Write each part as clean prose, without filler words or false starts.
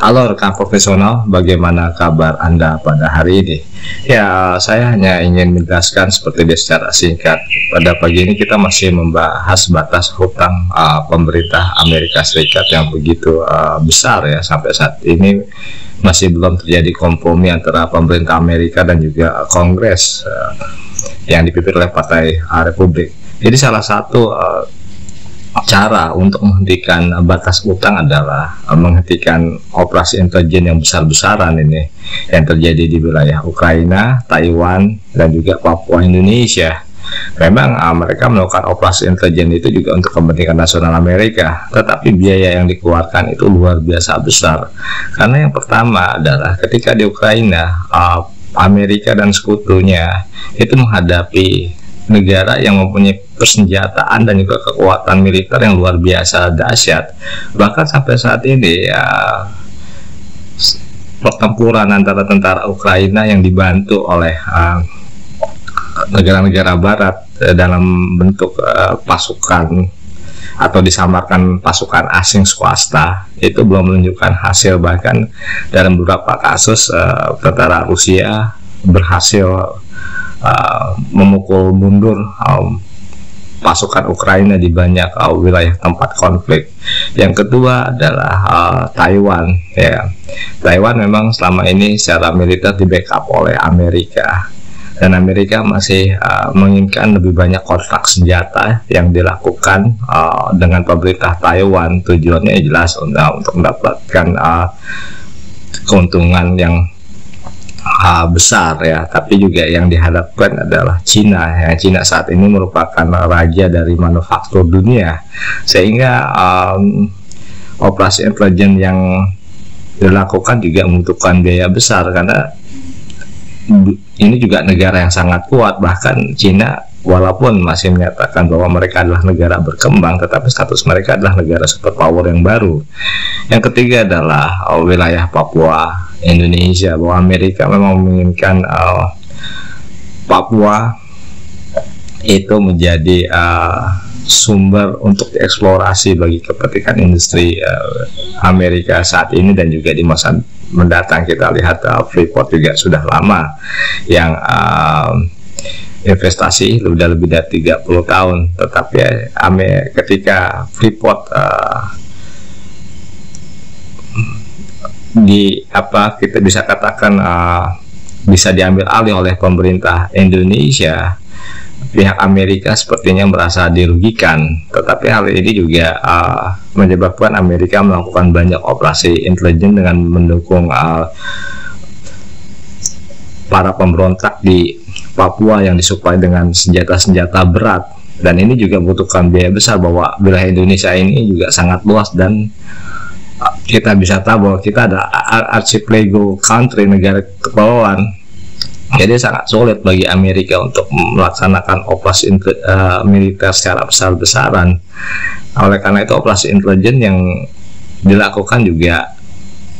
Halo rekan profesional, bagaimana kabar Anda pada hari ini? Ya, saya hanya ingin menjelaskan seperti dia secara singkat. Pada pagi ini kita masih membahas batas hutang pemerintah Amerika Serikat yang begitu besar ya. Sampai saat ini masih belum terjadi kompromi antara pemerintah Amerika dan juga Kongres yang dipimpin oleh Partai Republik. Jadi salah satu cara untuk menghentikan batas utang adalah menghentikan operasi intelijen yang besar-besaran ini yang terjadi di wilayah Ukraina, Taiwan, dan juga Papua Indonesia. Memang mereka melakukan operasi intelijen itu juga untuk kepentingan nasional Amerika, tetapi biaya yang dikeluarkan itu luar biasa besar. Karena yang pertama adalah ketika di Ukraina, Amerika dan sekutunya itu menghadapi negara yang mempunyai persenjataan dan juga kekuatan militer yang luar biasa dahsyat. Bahkan sampai saat ini ya, pertempuran antara tentara Ukraina yang dibantu oleh negara-negara barat dalam bentuk pasukan atau disamarkan pasukan asing swasta itu belum menunjukkan hasil. Bahkan dalam beberapa kasus tentara Rusia berhasil memukul mundur pasukan Ukraina di banyak wilayah tempat konflik. Yang kedua adalah Taiwan ya. Taiwan memang selama ini secara militer di backup oleh Amerika, dan Amerika masih menginginkan lebih banyak kontrak senjata yang dilakukan dengan pemerintah Taiwan. Tujuannya jelas untuk mendapatkan keuntungan yang besar ya, tapi juga yang dihadapkan adalah Cina ya. Cina saat ini merupakan raja dari manufaktur dunia, sehingga operasi intelijen yang dilakukan juga membutuhkan biaya besar, karena ini juga negara yang sangat kuat. Bahkan Cina walaupun masih menyatakan bahwa mereka adalah negara berkembang, tetapi status mereka adalah negara superpower yang baru. Yang ketiga adalah wilayah Papua Indonesia, bahwa Amerika memang menginginkan Papua itu menjadi sumber untuk dieksplorasi bagi kepentingan industri Amerika saat ini dan juga di masa mendatang. Kita lihat Freeport juga sudah lama yang investasi sudah lebih dari 30 tahun, tetapi ketika Freeport kita bisa katakan bisa diambil alih oleh pemerintah Indonesia, pihak Amerika sepertinya merasa dirugikan. Tetapi hal ini juga menyebabkan Amerika melakukan banyak operasi intelijen dengan mendukung para pemberontak di Papua yang disuplai dengan senjata-senjata berat. Dan ini juga membutuhkan biaya besar, bahwa wilayah Indonesia ini juga sangat luas, dan kita bisa tahu bahwa kita ada archipelago country, negara kepulauan. Jadi sangat sulit bagi Amerika untuk melaksanakan operasi militer secara besar-besaran. Oleh karena itu operasi intelijen yang dilakukan juga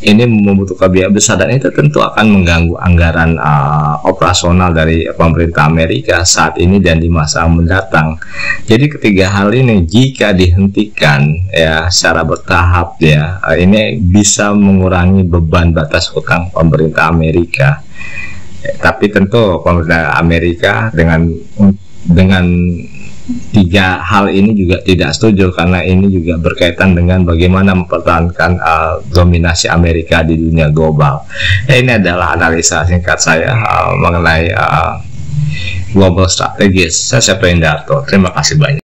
ini membutuhkan biaya besar, dan itu tentu akan mengganggu anggaran operasional dari pemerintah Amerika saat ini dan di masa mendatang. Jadi ketiga hal ini jika dihentikan ya secara bertahap ya, ini bisa mengurangi beban batas hutang pemerintah Amerika. Tapi tentu pemerintah Amerika dengan tiga hal ini juga tidak setuju, karena ini juga berkaitan dengan bagaimana mempertahankan dominasi Amerika di dunia global. Ini adalah analisa singkat saya mengenai global strategis. Saya Sepri Indarto. Terima kasih banyak.